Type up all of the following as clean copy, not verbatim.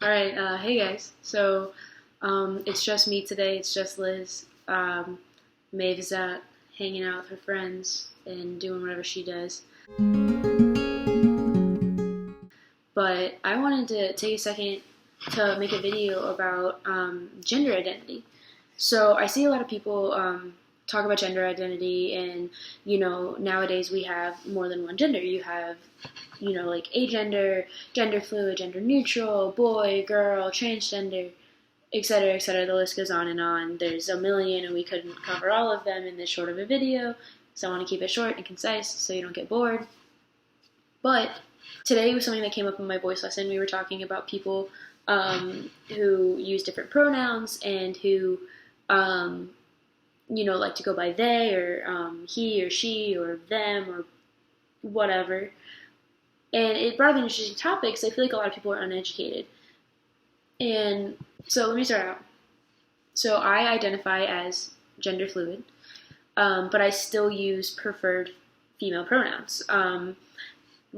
Alright, hey guys. It's just me today. It's just Liz. Maeve is out hanging out with her friends and doing whatever she does. But I wanted to take a second to make a video about gender identity. So I see a lot of people talk about gender identity, and nowadays we have more than one gender. You have like agender, gender fluid, gender neutral, boy, girl, transgender, etc., etc. The list goes on and on. There's a million, and we couldn't cover all of them in this short of a video. So I want to keep it short and concise so you don't get bored. But today was something that came up in my voice lesson. We were talking about people who use different pronouns and who, like to go by they or he or she or them or whatever. And it brought up an interesting topic because I feel like a lot of people are uneducated. And so let me start out. So I identify as gender fluid, but I still use preferred female pronouns.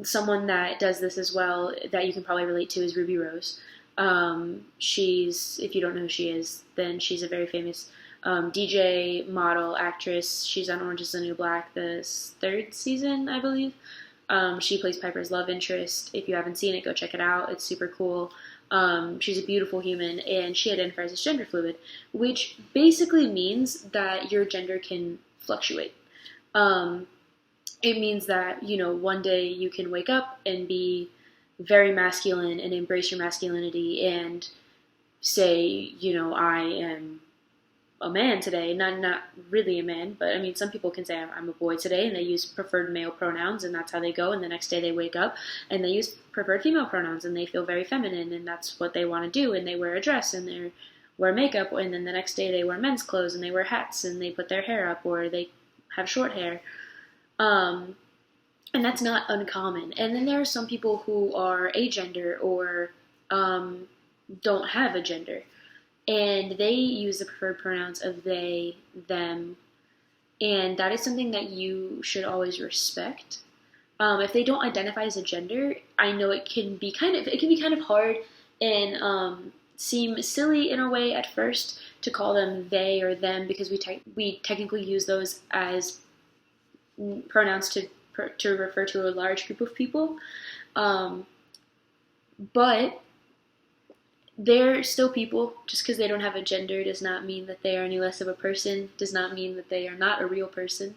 Someone that does this as well that you can probably relate to is Ruby Rose. If you don't know who she is, then she's a very famous DJ, model, actress. She's on Orange is the New Black, the third season, I believe. She plays Piper's love interest. If you haven't seen it, go check it out. It's super cool. She's a beautiful human, and she identifies as gender fluid, which basically means that your gender can fluctuate. It means that, one day you can wake up and be very masculine and embrace your masculinity and say, I am a man today. Not really a man, but I mean, some people can say I'm a boy today, and they use preferred male pronouns, and that's how they go, and the next day they wake up and they use preferred female pronouns, and they feel very feminine, and that's what they want to do, and they wear a dress, and they wear makeup, and then the next day they wear men's clothes, and they wear hats, and they put their hair up, or they have short hair. And that's not uncommon. And then there are some people who are agender or don't have a gender, and they use the preferred pronouns of they, them, and that is something that you should always respect. If they don't identify as a gender, I know it can be kind of hard and seem silly in a way at first to call them they or them, because we technically use those as pronouns to refer to a large group of people, but they're still people. Just because they don't have a gender does not mean that they are any less of a person, does not mean that they are not a real person.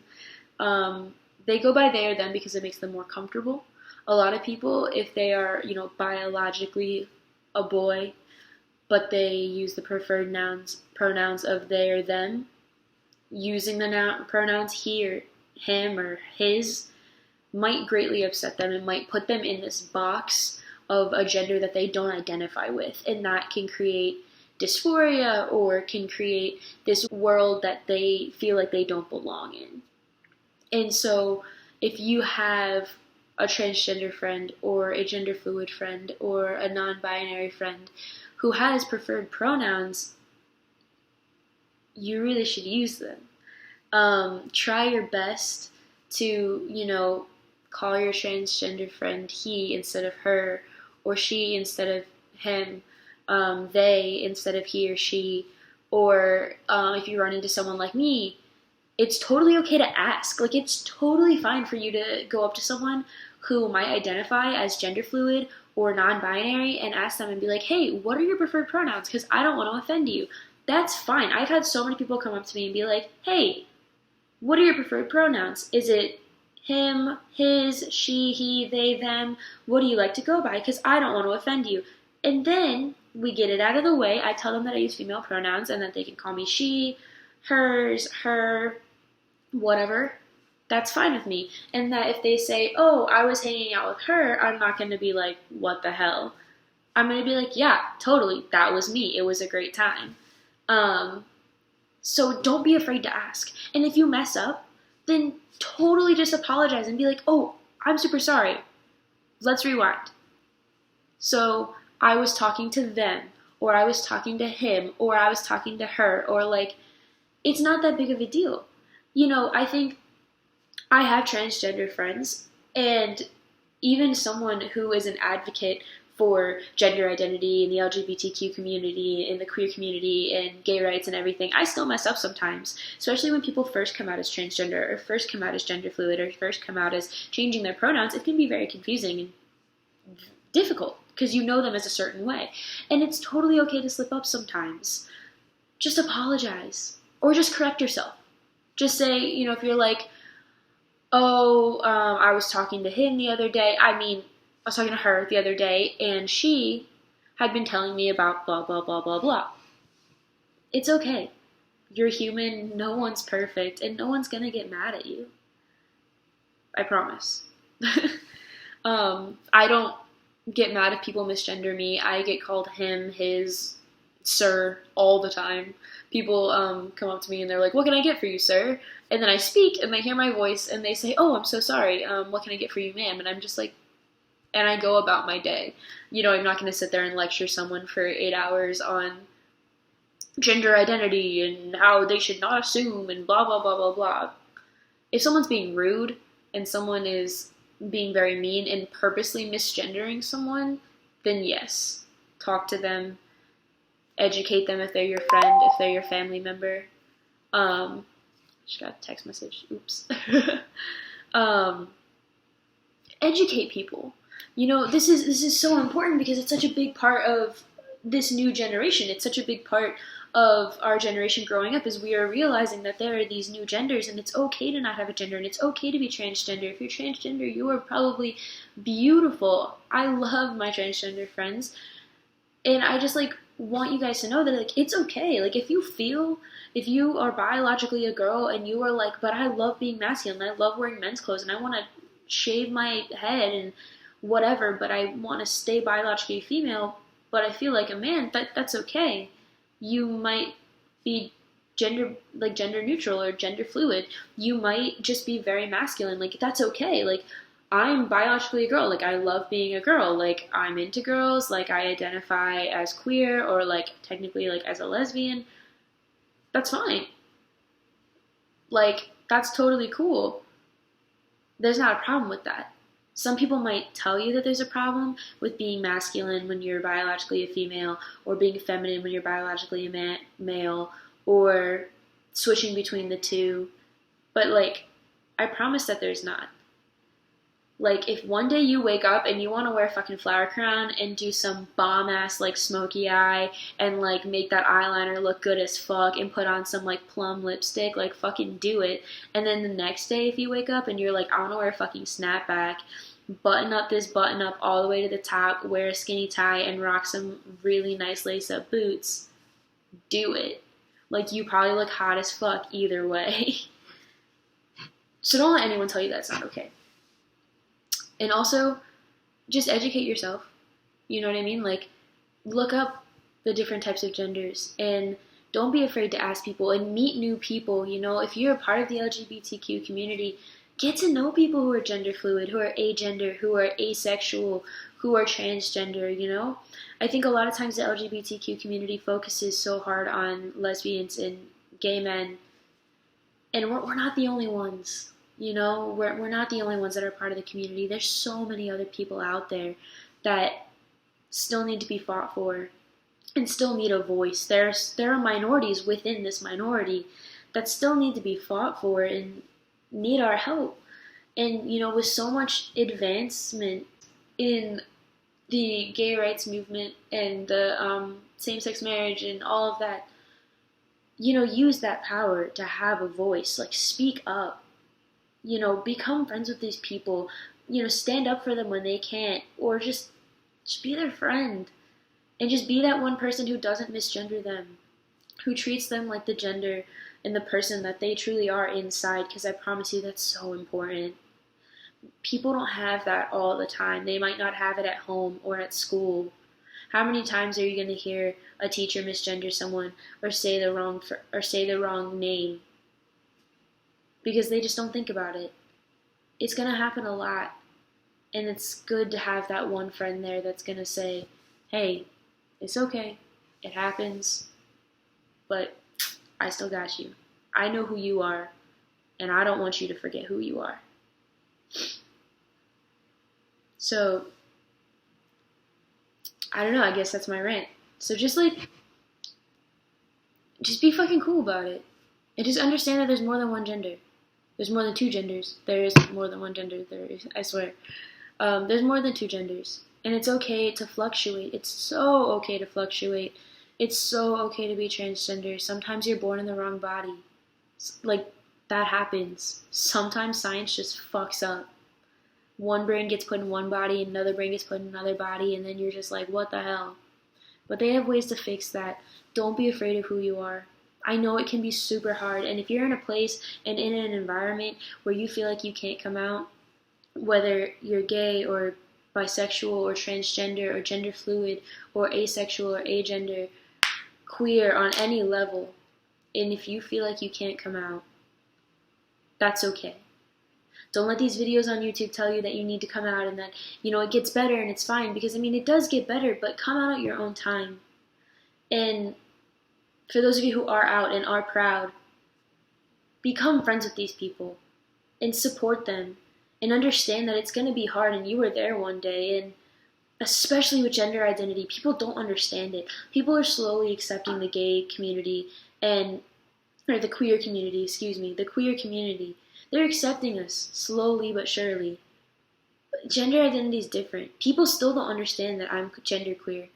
They go by they or them because it makes them more comfortable. A lot of people, if they are, biologically a boy, but they use the preferred pronouns of they or them, using the pronouns he or him or his might greatly upset them and might put them in this box of a gender that they don't identify with, and that can create dysphoria or can create this world that they feel like they don't belong in. And so if you have a transgender friend or a gender fluid friend or a non-binary friend who has preferred pronouns, you really should use them. Try your best to, call your transgender friend he instead of her, or she instead of him, they instead of he or she, or if you run into someone like me, it's totally okay to ask. Like, it's totally fine for you to go up to someone who might identify as gender fluid or non-binary and ask them and be like, hey, what are your preferred pronouns? Because I don't want to offend you. That's fine. I've had so many people come up to me and be like, hey, what are your preferred pronouns? Is it him, his, she, he, they, them? What do you like to go by? Because I don't want to offend you. And then we get it out of the way. I tell them that I use female pronouns and that they can call me she, hers, her, whatever. That's fine with me. And that if they say, oh, I was hanging out with her, I'm not going to be like, what the hell? I'm going to be like, yeah, totally. That was me. It was a great time. So don't be afraid to ask. And if you mess up, then totally just apologize and be like, oh, I'm super sorry. Let's rewind. So I was talking to them, or I was talking to him, or I was talking to her, or it's not that big of a deal. I think I have transgender friends, and even someone who is an advocate for gender identity in the LGBTQ community, in the queer community, and gay rights and everything, I still mess up sometimes, especially when people first come out as transgender or first come out as gender fluid or first come out as changing their pronouns. It can be very confusing and difficult because you know them as a certain way. And it's totally okay to slip up sometimes. Just apologize or just correct yourself. Just say, if you're like, oh, I was talking to him the other day. I was talking to her the other day, and she had been telling me about blah, blah, blah, blah, blah. It's okay. You're human. No one's perfect, and no one's going to get mad at you. I promise. I don't get mad if people misgender me. I get called him, his, sir all the time. People come up to me and they're like, what can I get for you, sir? And then I speak and they hear my voice and they say, oh, I'm so sorry. What can I get for you, ma'am? And I'm just like, and I go about my day. I'm not going to sit there and lecture someone for 8 hours on gender identity and how they should not assume and blah, blah, blah, blah, blah. If someone's being rude and someone is being very mean and purposely misgendering someone, then yes, talk to them, educate them if they're your friend, if they're your family member. Just got a text message. Oops. Educate people. This is so important because it's such a big part of this new generation. It's such a big part of our generation growing up is we are realizing that there are these new genders and it's okay to not have a gender and it's okay to be transgender. If you're transgender, you are probably beautiful. I love my transgender friends. And I just want you guys to know that it's okay. If you are biologically a girl and you are like, but I love being masculine, I love wearing men's clothes and I want to shave my head and whatever, but I want to stay biologically female, but I feel like a man, that's okay. You might be gender neutral or gender fluid. You might just be very masculine. That's okay. I'm biologically a girl. I love being a girl. I'm into girls. I identify as queer or technically as a lesbian. That's fine. That's totally cool. There's not a problem with that. Some people might tell you that there's a problem with being masculine when you're biologically a female or being feminine when you're biologically a male or switching between the two. But I promise that there's not. If one day you wake up and you want to wear a fucking flower crown and do some bomb-ass, smoky eye and, make that eyeliner look good as fuck and put on some, plum lipstick, fucking do it. And then the next day if you wake up and you're like, I want to wear a fucking snapback, button up this button up all the way to the top, wear a skinny tie, and rock some really nice lace-up boots, do it. You probably look hot as fuck either way. So don't let anyone tell you that's not okay. And also, just educate yourself. You know what I mean? Look up the different types of genders. And don't be afraid to ask people and meet new people. If you're a part of the LGBTQ community, get to know people who are gender fluid, who are agender, who are asexual, who are transgender, I think a lot of times the LGBTQ community focuses so hard on lesbians and gay men. And we're not the only ones. We're not the only ones that are part of the community. There's so many other people out there that still need to be fought for and still need a voice. There are minorities within this minority that still need to be fought for and need our help. And, with so much advancement in the gay rights movement and the same-sex marriage and all of that, use that power to have a voice. Speak up. Become friends with these people, stand up for them when they can't, or just be their friend, and just be that one person who doesn't misgender them, who treats them like the gender and the person that they truly are inside, because I promise you that's so important. People don't have that all the time. They might not have it at home or at school. How many times are you going to hear a teacher misgender someone or say the wrong name? Because they just don't think about it. It's going to happen a lot. And it's good to have that one friend there that's going to say, hey, it's okay. It happens. But I still got you. I know who you are. And I don't want you to forget who you are. So, I don't know, I guess that's my rant. So just like, just be fucking cool about it. And just understand that there's more than one gender. There's more than two genders. There is more than one gender. There is, I swear. There's more than two genders. And it's okay to fluctuate. It's so okay to fluctuate. It's so okay to be transgender. Sometimes you're born in the wrong body. Like, that happens. Sometimes science just fucks up. One brain gets put in one body, another brain gets put in another body, and then you're just like, what the hell? But they have ways to fix that. Don't be afraid of who you are. I know it can be super hard, and if you're in a place and in an environment where you feel like you can't come out, whether you're gay or bisexual or transgender or gender fluid or asexual or agender, queer on any level, and if you feel like you can't come out, that's okay. Don't let these videos on YouTube tell you that you need to come out and that, it gets better and it's fine. Because, it does get better, but come out at your own time. And for those of you who are out and are proud, become friends with these people and support them and understand that it's going to be hard and you were there one day. And especially with gender identity, people don't understand it. People are slowly accepting the gay community or the queer community, the queer community. They're accepting us slowly but surely. But gender identity is different. People still don't understand that I'm genderqueer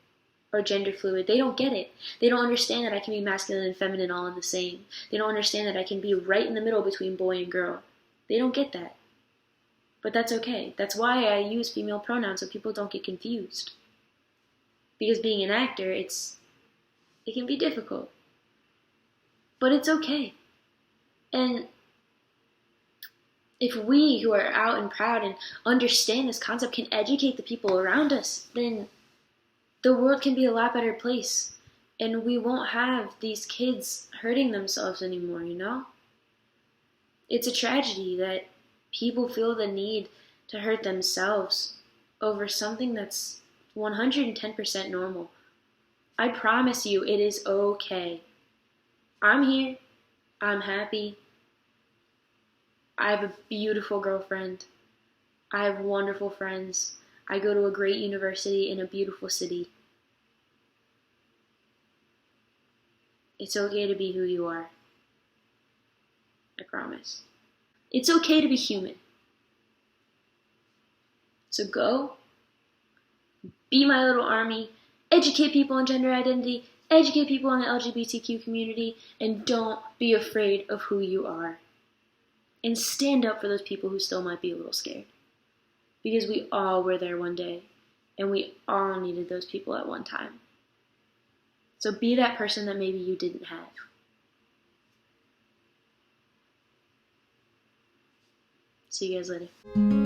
or gender fluid. They don't get it. They don't understand that I can be masculine and feminine all in the same. They don't understand that I can be right in the middle between boy and girl. They don't get that. But that's okay. That's why I use female pronouns so people don't get confused. Because being an actor, it can be difficult. But it's okay. And if we who are out and proud and understand this concept can educate the people around us, then the world can be a lot better place. And we won't have these kids hurting themselves anymore, It's a tragedy that people feel the need to hurt themselves over something that's 110% normal. I promise you it is okay. I'm here. I'm happy. I have a beautiful girlfriend. I have wonderful friends. I go to a great university in a beautiful city. It's okay to be who you are. I promise. It's okay to be human. So go, be my little army, educate people on gender identity, educate people in the LGBTQ community, and don't be afraid of who you are. And stand up for those people who still might be a little scared. Because we all were there one day, and we all needed those people at one time. So be that person that maybe you didn't have. See you guys later.